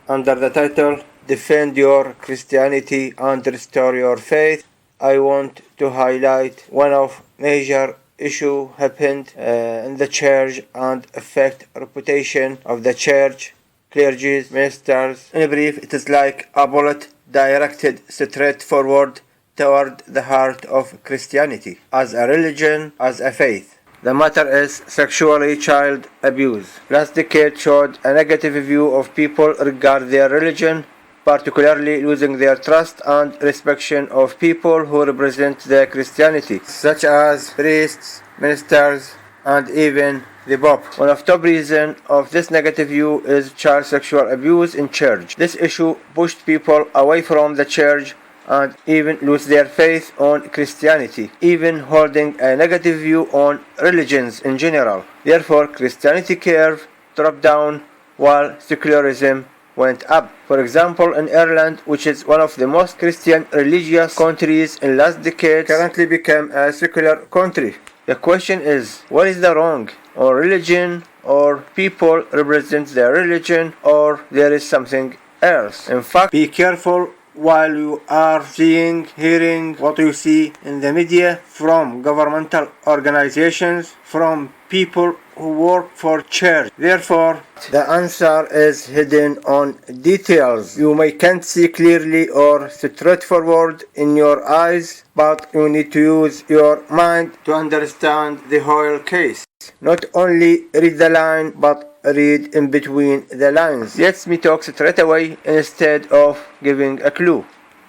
under the title Defend Your Christianity and Restore Your Faith. I want to highlight one of major issue happened in the church and affect reputation of the church, clergy, ministers. In brief, it is like a bullet directed straight forward toward the heart of Christianity as a religion, as a faith. The matter is sexually child abuse. Last decade showed a negative view of people regarding their religion, particularly losing their trust and respect of people who represent their Christianity, such as priests, ministers, and even the Pope. One of the top reasons of this negative view is child sexual abuse in church. This issue pushed people away from the church and even lose their faith on Christianity, even holding a negative view on religions in general. Therefore, Christianity curve dropped down while secularism went up. For example, in Ireland, which is one of the most Christian religious countries in last decade, currently became a secular country. The question is, what is the wrong? Or religion, or people represent their religion, or there is something else? In fact, be careful while you are hearing what you see in the media from governmental organizations, from people who work for church. Therefore, the answer is hidden on details. You can't see clearly or straightforward in your eyes, but you need to use your mind to understand the whole case. Not only read the line, but read in between the lines. Let me talk straight away instead of giving a clue.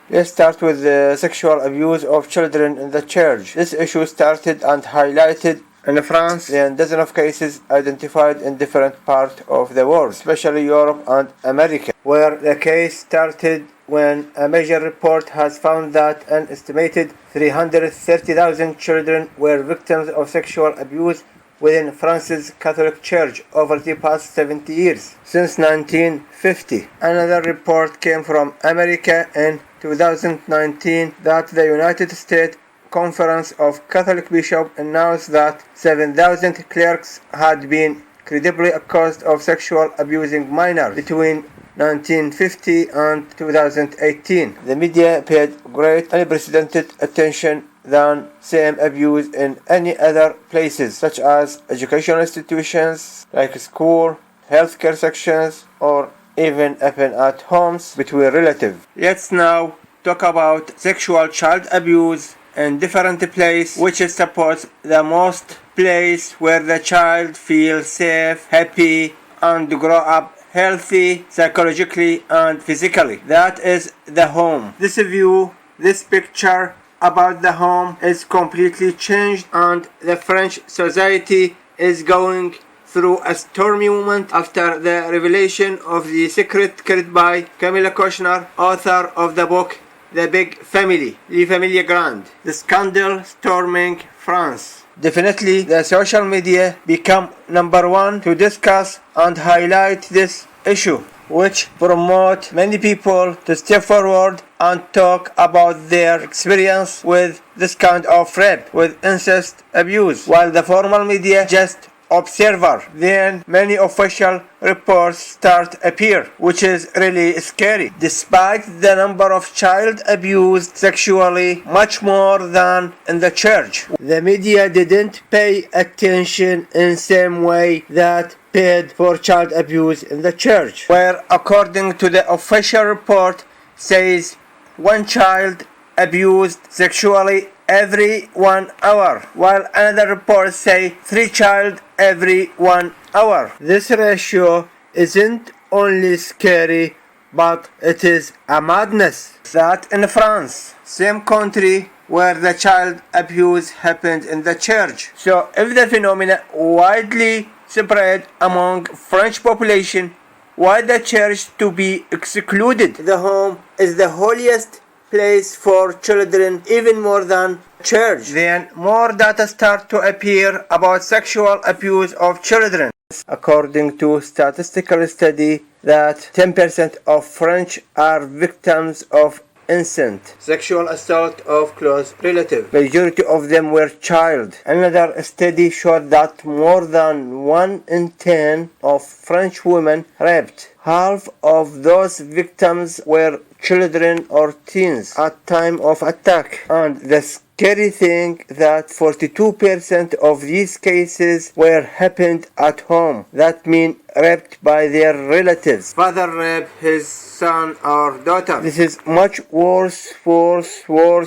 Let's start with the sexual abuse of children in the church. This issue started and highlighted in France and dozens of cases identified in different parts of the world, especially Europe and America, where the case started when a major report has found that an estimated 330,000 children were victims of sexual abuse within France's Catholic Church over the past 70 years, since 1950. Another report came from America in 2019 that the United States Conference of Catholic Bishops announced that 7,000 clerics had been credibly accused of sexual abusing minors between 1950 and 2018. The media paid great unprecedented attention than same abuse in any other places, such as educational institutions like school, healthcare sections, or even at homes between relatives. Let's now talk about sexual child abuse in different places, which is supposed the most place where the child feels safe, happy, and grow up healthy psychologically and physically. That is the home. This picture about the home is completely changed, and the French society is going through a stormy moment after the revelation of the secret carried by Camilla Kushner, author of the book The Big Family, La Famille Grande. The scandal storming France. Definitely, the social media become number one to discuss and highlight this issue, which promote many people to step forward and talk about their experience with this kind of rape, with incest abuse, while the formal media just observer. Then many official reports start appear, which is really scary. Despite the number of child abused sexually much more than in the church, the media didn't pay attention in same way that paid for child abuse in the church, where according to the official report says one child abused sexually every 1 hour, while another report say 3 child every 1 hour. This ratio isn't only scary, but it is a madness. That in France, same country where the child abuse happened in the church. So if the phenomena widely spread among French population, why the church to be excluded? The home is the holiest place for children, even more than church. Then more data start to appear about sexual abuse of children. According to statistical study that 10% of French are victims of incest, sexual assault of close relative. Majority of them were child. Another study showed that more than 1 in 10 of French women raped. Half of those victims were children or teens at time of attack. And the scary thing that 42% of these cases were happened at home. That means raped by their relatives. Father raped his son or daughter. This is much worse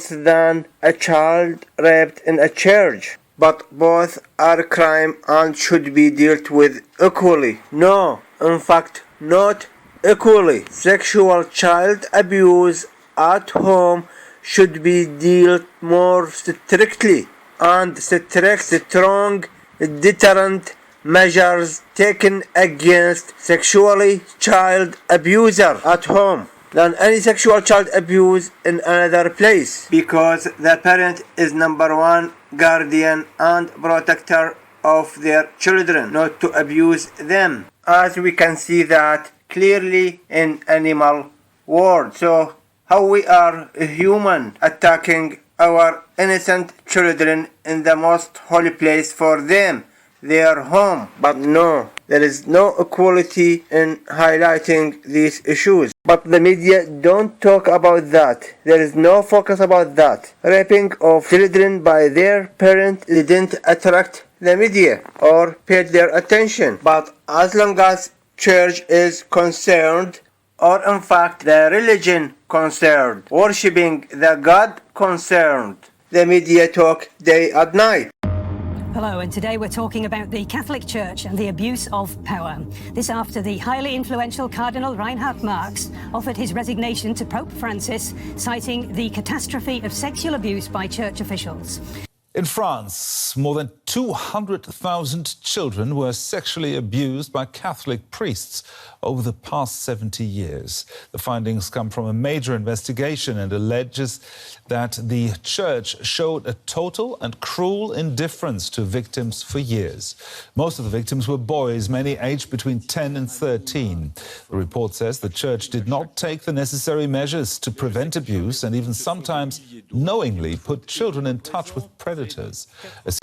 than a child raped in a church. But both are crime and should be dealt with equally. No, in fact, not equally. Sexual child abuse at home should be dealt more strictly, and strong deterrent measures taken against sexually child abuser at home than any sexual child abuse in another place, because the parent is number one guardian and protector of their children, not to abuse them, as we can see that clearly in animal world. So how we are human attacking our innocent children in the most holy place for them, their home. But no, there is no equality in highlighting these issues. But the media don't talk about that. There is no focus about that. Raping of children by their parents didn't attract the media or paid their attention. But as long as church is concerned, or in fact the religion concerned, worshipping the God concerned, the media talk day and night. Hello, and today we're talking about the Catholic Church and the abuse of power. This after the highly influential Cardinal Reinhard Marx offered his resignation to Pope Francis, citing the catastrophe of sexual abuse by church officials. In France, more than 200,000 children were sexually abused by Catholic priests over the past 70 years. The findings come from a major investigation and alleges that the church showed a total and cruel indifference to victims for years. Most of the victims were boys, many aged between 10 and 13. The report says the church did not take the necessary measures to prevent abuse and even sometimes knowingly put children in touch with predators.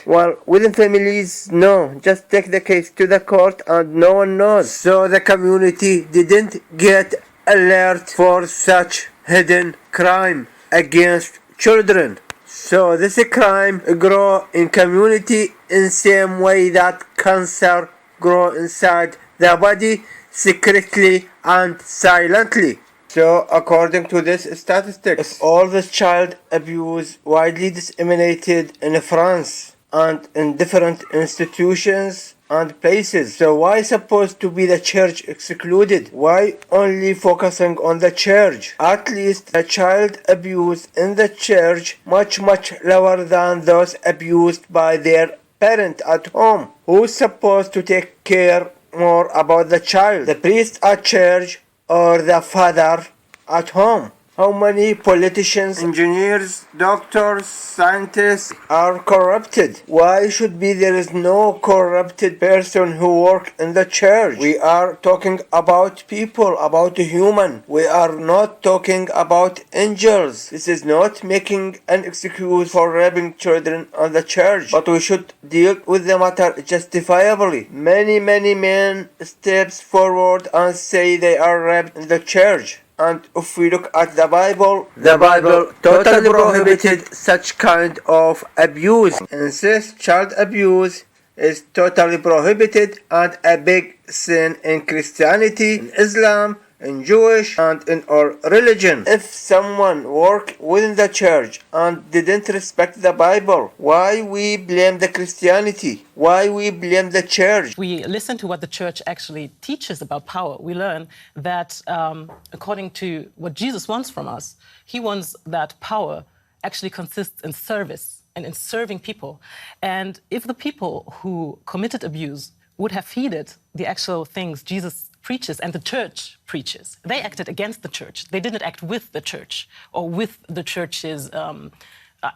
Well, within families, no. Just take the case to the court and no one knows. So the community didn't get alert for such hidden crime against children. So this crime grow in community in same way that cancer grow inside the body, secretly and silently. So according to this statistics, all this child abuse widely disseminated in France and in different institutions and places. So why supposed to be the church excluded? Why only focusing on the church? At least the child abuse in the church much lower than those abused by their parent at home. Who's supposed to take care more about the child? The priest at church or the father at home? How many politicians, engineers, doctors, scientists are corrupted? Why should be there is no corrupted person who work in the church? We are talking about people, about a human. We are not talking about angels. This is not making an excuse for raping children on the church, but we should deal with the matter justifiably. Many men steps forward and say they are raped in the church. And if we look at the Bible totally prohibited such kind of abuse. Incest, child abuse is totally prohibited and a big sin in Christianity, in Islam, in Jewish and in all religion. If someone work within the church and didn't respect the Bible, why we blame the Christianity? Why we blame the church? We listen to what the church actually teaches about power. We learn that according to what Jesus wants from us, he wants that power actually consists in service and in serving people. And if the people who committed abuse would have heeded the actual things Jesus preaches and the church preaches, they acted against the church. They didn't act with the church or with the church's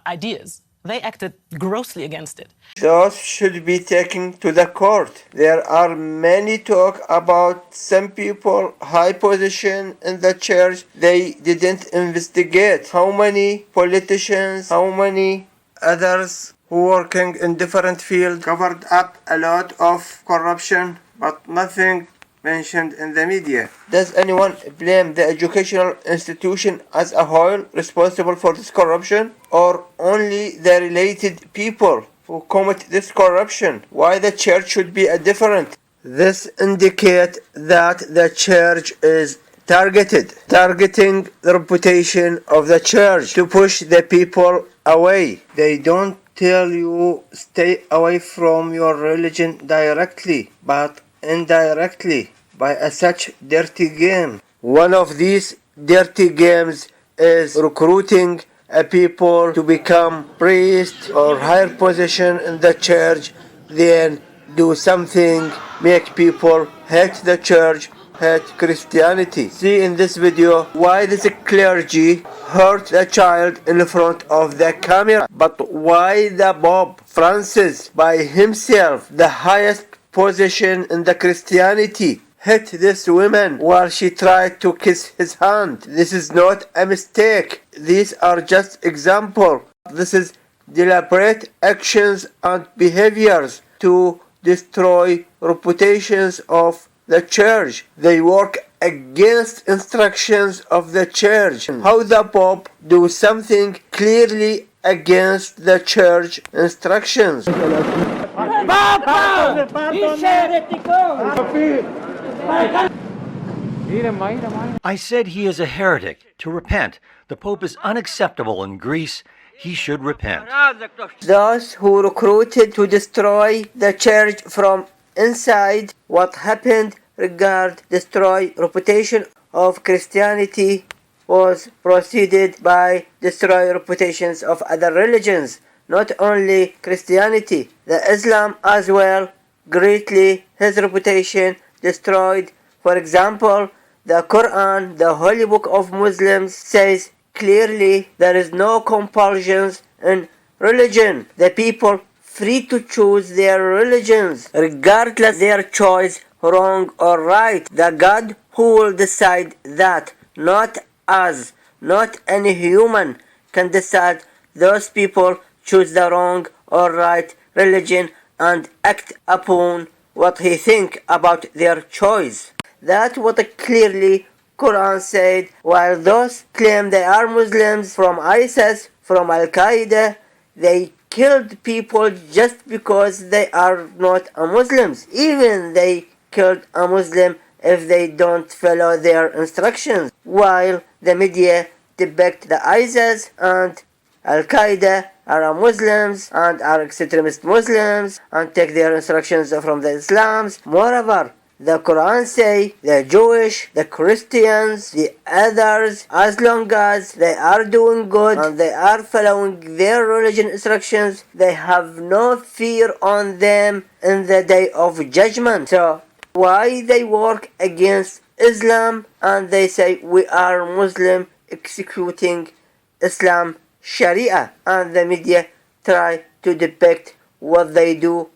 ideas. they acted grossly against it. Those should be taken to the court. There are many talk about some people high position in the church. They didn't investigate how many politicians, how many others who working in different fields covered up a lot of corruption, but nothing mentioned in the media. Does anyone blame the educational institution as a whole responsible for this corruption, or only the related people who commit this corruption? Why the church should be different? This indicates that the church is targeting the reputation of the church to push the people away. They don't tell you stay away from your religion directly, but indirectly by such dirty game. One of these dirty games is recruiting people to become priests or higher position in the church, then do something, make people hate the church, hate Christianity. See in this video why this clergy hurt the child in front of the camera, but why the Pope Francis by himself, the highest position in the Christianity, hit this woman while she tried to kiss his hand. This is not a mistake. These are just examples. This is deliberate actions and behaviors to destroy reputations of the church. They work against instructions of the church. How the Pope do something clearly against the church instructions? I said he is a heretic. To repent. The Pope is unacceptable in Greece. He should repent. Those who recruited to destroy the church from inside, what happened regard destroy reputation of Christianity was proceeded by destroy reputations of other religions, not only Christianity, the Islam as well, greatly his reputation destroyed. For example, the Quran, the holy book of Muslims, says clearly there is no compulsions in religion. The people free to choose their religions, regardless their choice, wrong or right. The God who will decide that, not us, not any human can decide. Those people choose the wrong or right religion and act upon what he think about their choice. That's what clearly Quran said. While those claim they are Muslims from ISIS, from Al-Qaeda, they killed people just because they are not a Muslims. Even they killed a Muslim if they don't follow their instructions. While the media depict the ISIS and Al-Qaeda are Muslims and are extremist Muslims and take their instructions from the Islams. Moreover, the Quran say the Jewish, the Christians, the others, as long as they are doing good and they are following their religion instructions, they have no fear on them in the day of judgment. So why they work against Islam and they say we are Muslim executing Islam Sharia, and the media try to depict what they do,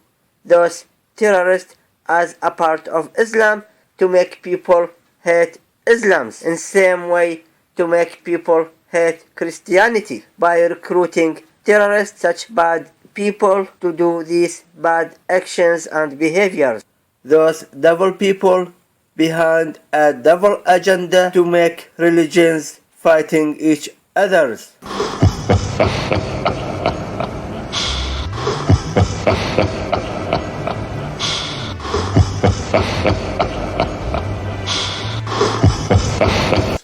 those terrorists, as a part of Islam to make people hate Islam, in same way to make people hate Christianity by recruiting terrorists, such bad people, to do these bad actions and behaviors. Those devil people behind a devil agenda to make religions fighting each others.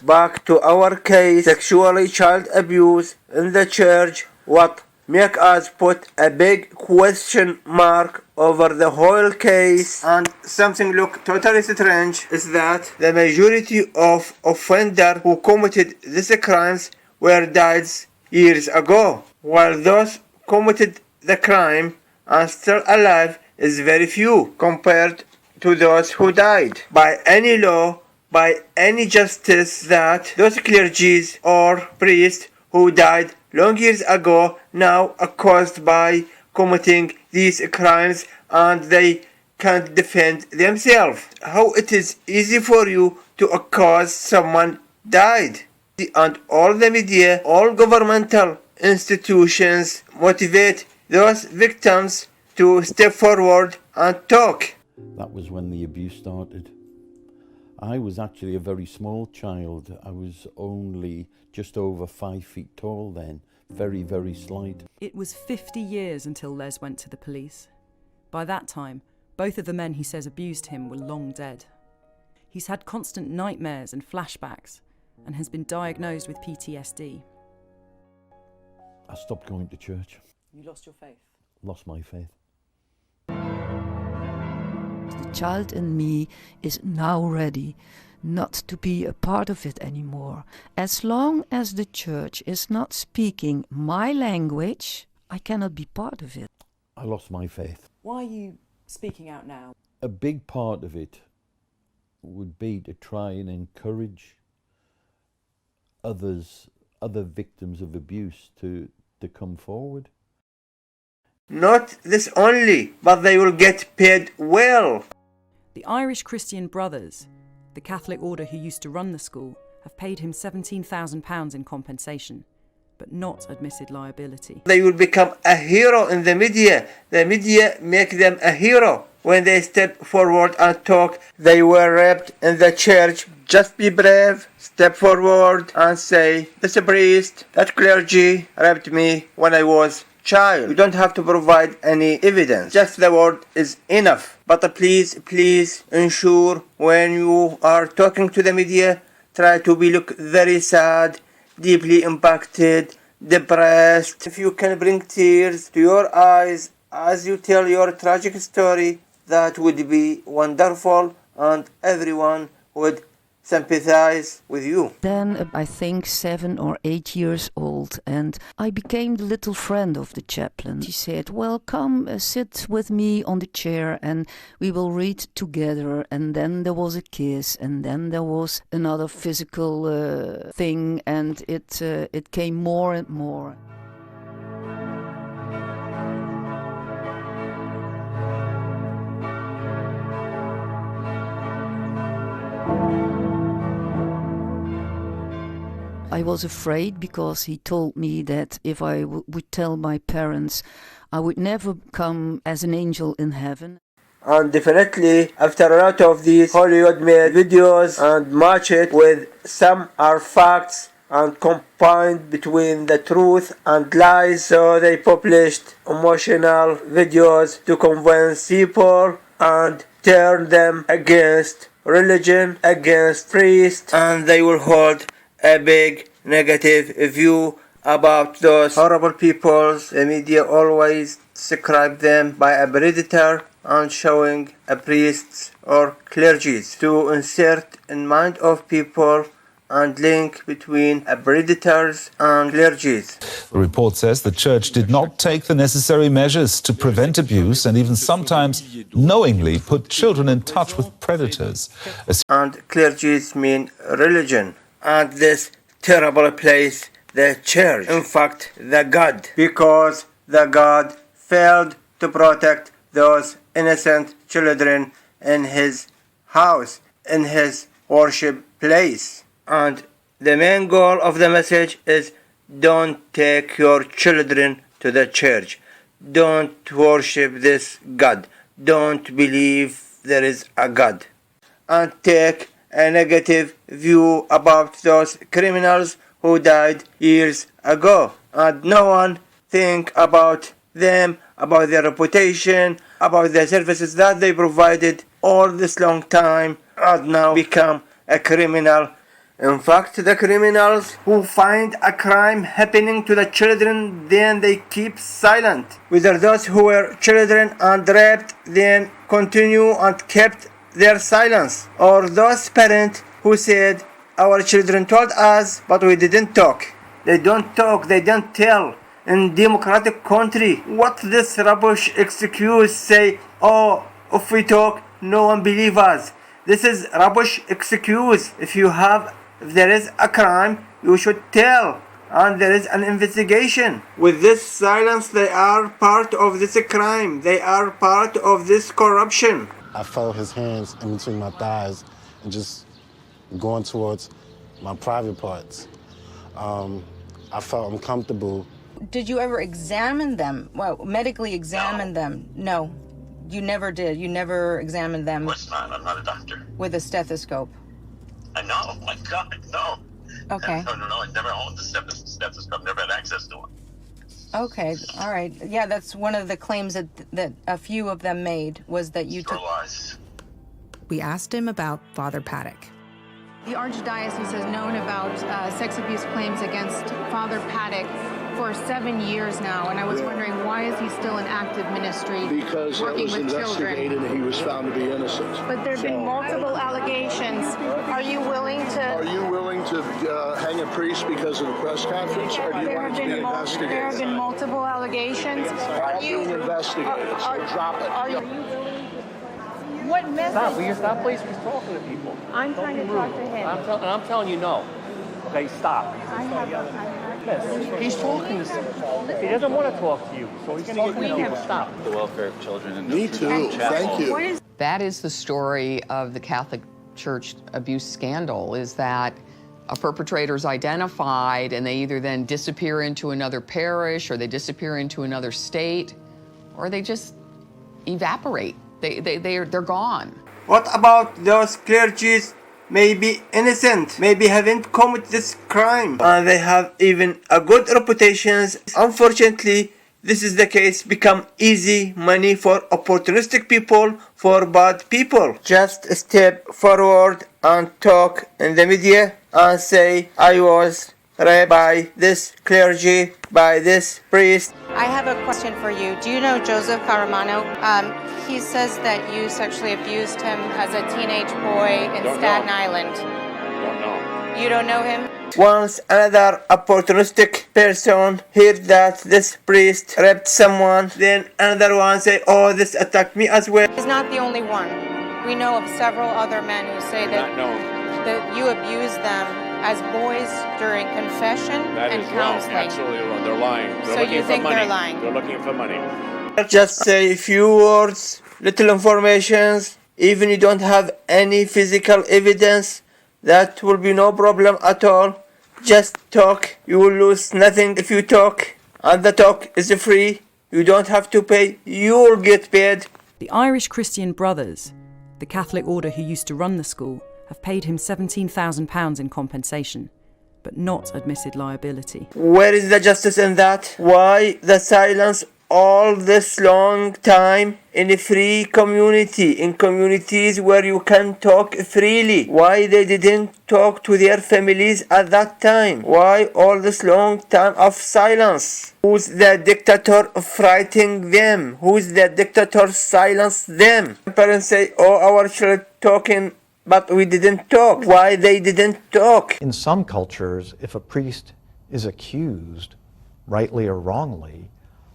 Back to our case, sexually child abuse in the church. What make us put a big question mark over the whole case, and something look totally strange, is that the majority of offenders who committed these crimes were died years ago, while those committed the crime and still alive is very few compared to those who died. By any law, by any justice, that those clergies or priests who died long years ago now accused by committing these crimes and they can't defend themselves. How it is easy for you to accuse someone died. And all the media, all governmental institutions motivate those victims to step forward and talk. That was when the abuse started. I was actually a very small child. I was only just over 5 feet tall then, very, very slight. It was 50 years until Les went to the police. By that time, both of the men he says abused him were long dead. He's had constant nightmares and flashbacks and has been diagnosed with PTSD. I stopped going to church. You lost your faith? Lost my faith. The child in me is now ready not to be a part of it anymore. As long as the church is not speaking my language, I cannot be part of it. I lost my faith. Why are you speaking out now? A big part of it would be to try and encourage other victims of abuse to come forward. Not this only, but they will get paid well. The Irish Christian Brothers, the Catholic order who used to run the school, have paid him £17,000 in compensation, but not admitted liability. They will become a hero in the media. The media make them a hero. When they step forward and talk, they were raped in the church. Just be brave, step forward and say, this priest, that clergy raped me when I was child. You don't have to provide any evidence. Just the word is enough. But please ensure when you are talking to the media, try to look very sad, deeply impacted, depressed. If you can bring tears to your eyes as you tell your tragic story, that would be wonderful and everyone would sympathize with you. Then I think 7 or 8 years old, and I became the little friend of the chaplain. She said, well, come sit with me on the chair and we will read together. And then there was a kiss, and then there was another physical thing, and it came more and more. I was afraid because he told me that if I would tell my parents, I would never come as an angel in heaven. And definitely, after a lot of these Hollywood made videos and match it with some are facts and combined between the truth and lies, so they published emotional videos to convince people and turn them against religion, against priests, and they will hold a big negative view about those horrible people. The media always describe them by a predator and showing a priests or clergies to insert in mind of people and link between predators and clergies. The report says the church did not take the necessary measures to prevent abuse and even sometimes knowingly put children in touch with predators. And clergies mean religion. And this terrible place, the church, in fact, the God, because the God failed to protect those innocent children in his house, in his worship place. And the main goal of the message is don't take your children to the church. Don't worship this God. Don't believe there is a God. And take a negative view about those criminals who died years ago. And no one think about them, about their reputation, about the services that they provided all this long time and now become a criminal. In fact, the criminals who find a crime happening to the children, then they keep silent. Whether those who were children and raped, then continue and kept their silence. Or those parents who said, our children told us, but we didn't talk. They don't talk, they don't tell. In democratic country, what this rubbish excuse say, oh, if we talk, no one believe us. This is rubbish excuse. If there is a crime, you should tell. and there is an investigation. With this silence, they are part of this crime. They are part of this corruption. I felt his hands in between my thighs and just going towards my private parts. I felt uncomfortable. Did you ever examine them? Well, medically examine them? No, you never did. You never examined them. Of course not. I'm not a doctor. With a stethoscope? No, oh my God, no. Okay. No, I never owned the stethoscope. Never had access to one. Okay, all right. Yeah, that's one of the claims that a few of them made, was that you took... lies. We asked him about Father Paddock. The Archdiocese has known about sex abuse claims against Father Paddock for 7 years now, and I was wondering, why is he still in active ministry? Because it was investigated and he was found to be innocent. But there have been multiple allegations. Are you willing to... Are you willing to hang a priest because of the press conference, or do you want it to be investigated? There have been multiple allegations. Are you being investigated, so drop it. Are you willing to... What message... Stop, will you stop, please? He's talking to people. I'm trying to talk to him. I'm telling you no. Okay, stop. He's talking to someone. He doesn't want to talk to you, so he's talking to people. Stop. The welfare of children. Me too. Thank you. That is the story of the Catholic Church abuse scandal, is that a perpetrator is identified and they either then disappear into another parish, or they disappear into another state, or they just evaporate. They're gone. What about those clergies may be innocent, maybe haven't committed this crime, and they have even a good reputations? Unfortunately, this is the case, become easy money for opportunistic people, for bad people. Just step forward and talk in the media and say, I was raped by this clergy, by this priest. I have a question for you. Do you know Joseph Caramano? He says that you sexually abused him as a teenage boy in Staten Island. Don't know. You don't know him? Once another opportunistic person heard that this priest raped someone, then another one say, oh, this attacked me as well. He's not the only one. We know of several other men who say that you abused them as boys during confession and counseling. Absolutely wrong. They're lying. So you think they're lying? They're looking for money. Just say a few words, little informations, even you don't have any physical evidence, that will be no problem at all. Just talk, you will lose nothing if you talk, and the talk is free, you don't have to pay, you will get paid. The Irish Christian Brothers, the Catholic order who used to run the school, have paid him £17,000 in compensation, but not admitted liability. Where is the justice in that? Why the silence all this long time in a free community, in communities where you can talk freely? Why they didn't talk to their families at that time? Why all this long time of silence? Who's the dictator frightening them? Who's the dictator silence them? Parents say, oh, our children talking, but we didn't talk. Why they didn't talk? In some cultures, if a priest is accused, rightly or wrongly,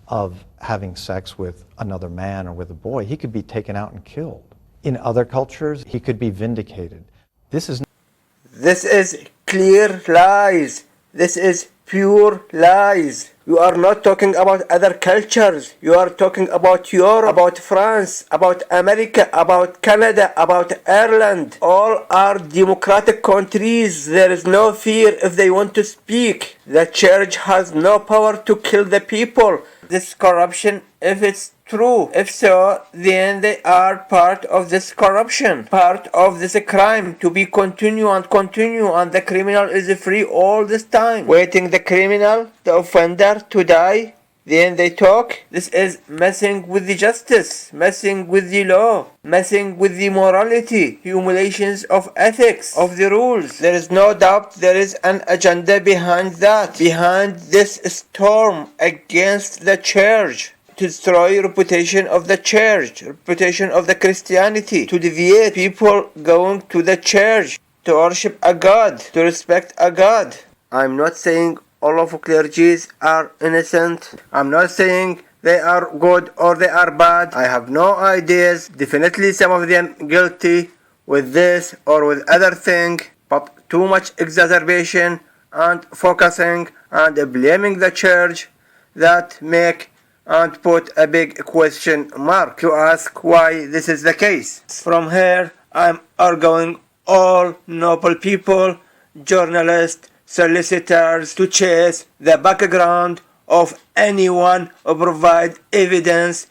of having sex with another man or with a boy, he could be taken out and killed. In other cultures, he could be vindicated. This is clear lies. This is pure lies. You are not talking about other cultures. You are talking about Europe, about France, about America, about Canada, about Ireland. All are democratic countries. There is no fear if they want to speak. The church has no power to kill the people. This corruption, if it's true, if so, then they are part of this corruption, part of this crime to be continue, and the criminal is free all this time, waiting the criminal, the offender to die, then they talk. This is messing with the justice, messing with the law, messing with the morality, humiliations of ethics, of the rules. There is no doubt there is an agenda behind that, behind this storm against the church, to destroy reputation of the church, reputation of the Christianity, to deviate people going to the church, to worship a God, to respect a God. I'm not saying all of clergies are innocent. I'm not saying they are good or they are bad. I have no ideas. Definitely some of them guilty with this or with other thing, but too much exacerbation and focusing and blaming the church that make and put a big question mark to ask why this is the case. From here, I'm arguing all noble people, journalists, solicitors to chase the background of anyone who provide evidence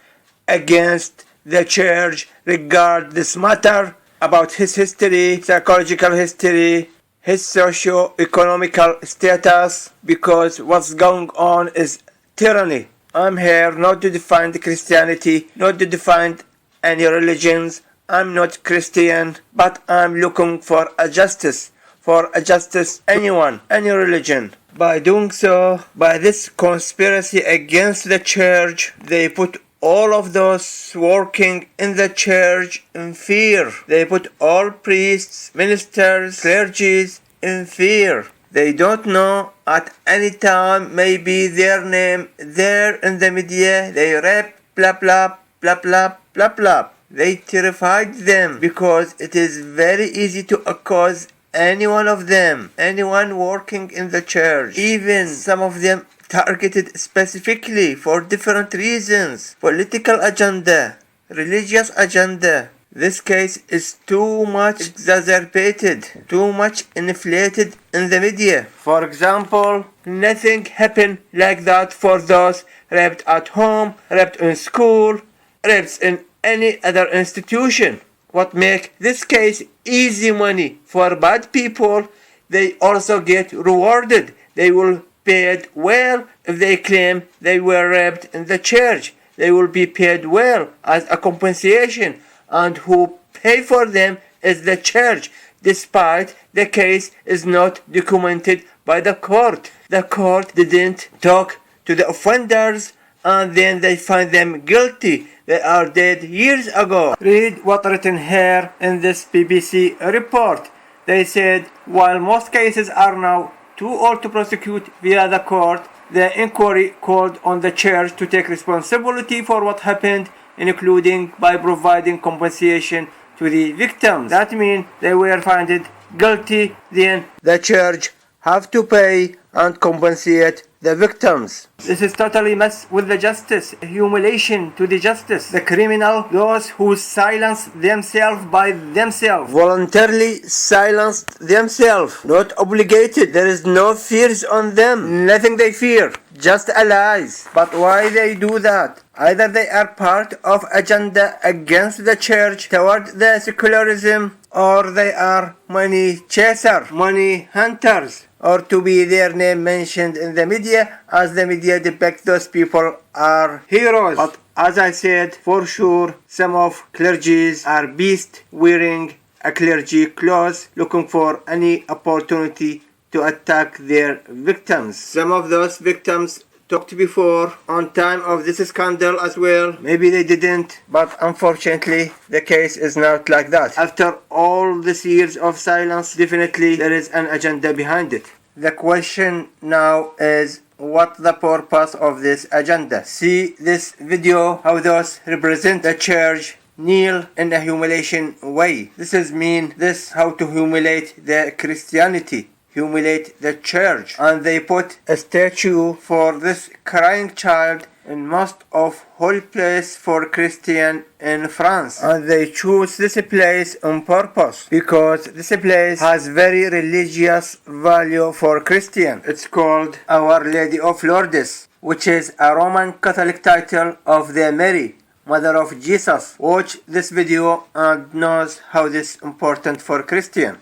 against the church regarding this matter about his history, psychological history, his socio-economical status, because what's going on is tyranny. I'm here not to define Christianity, not to define any religions. I'm not Christian, but I'm looking for a justice. For a justice, anyone, any religion. By doing so, by this conspiracy against the church, they put all of those working in the church in fear. They put all priests, ministers, clergies in fear. They don't know at any time maybe their name there in the media. They rap, blah blah, blah blah, blah blah. They terrified them because it is very easy to accuse any one of them, anyone working in the church, even some of them targeted specifically for different reasons, political agenda, religious agenda. This case is too much exacerbated, too much inflated in the media. For example, nothing happened like that for those raped at home, raped in school, raped in any other institution. What make this case easy money for bad people, they also get rewarded. They will paid well if they claim they were raped in the church. They will be paid well as a compensation, and who pay for them is the church, despite the case is not documented by the court. The court didn't talk to the offenders, and then they find them guilty. They are dead years ago. Read what written here in this BBC report. They said, while most cases are now too old to prosecute via the court, the inquiry called on the church to take responsibility for what happened, including by providing compensation to the victims. That means they were found guilty, then the church have to pay and compensate the victims. This is totally mess with the justice, humiliation to the justice. The criminal, those who silence themselves by themselves, voluntarily silenced themselves, not obligated. There is no fears on them, nothing they fear, just lies. But why they do that? Either they are part of agenda against the church toward the secularism, or they are money chaser, money hunters, or to be their name mentioned in the media, as the media depict those people are heroes. But as I said, for sure, some of clergies are beasts wearing a clergy clothes, looking for any opportunity to attack their victims. Some of those victims talked before on time of this scandal as well. Maybe they didn't, but unfortunately the case is not like that. After all these years of silence, definitely there is an agenda behind it. The question now is, what the purpose of this agenda? See this video, how those represent the church kneel in a humiliation way. This is mean this how to humiliate the Christianity, humiliate the church, and they put a statue for this crying child in most of holy place for Christian in France, and they choose this place on purpose because this place has very religious value for Christian. It's called Our Lady of Lourdes, which is a Roman Catholic title of the Mary, Mother of Jesus. Watch this video and knows how this is important for Christian.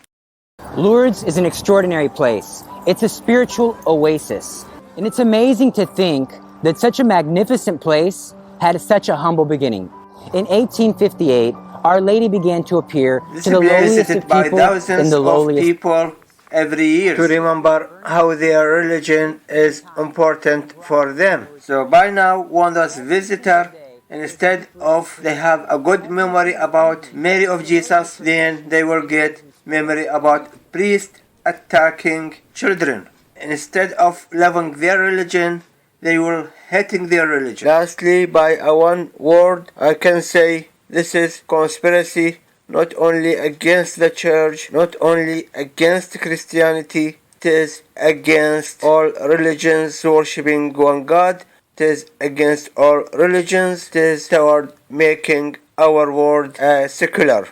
Lourdes is an extraordinary place. It's a spiritual oasis. And it's amazing to think that such a magnificent place had such a humble beginning. In 1858, Our Lady began to appear to the lowliest of people and the lowliest people every year to remember how their religion is important for them. So by now, when those visitors, instead of they have a good memory about Mary of Jesus, then they will get memory about priests attacking children. Instead of loving their religion, they will hating their religion. Lastly, by a one word, I can say this is conspiracy, not only against the church, not only against Christianity. It It is against all religions worshipping one God. It is against all religions. It is toward making our world secular.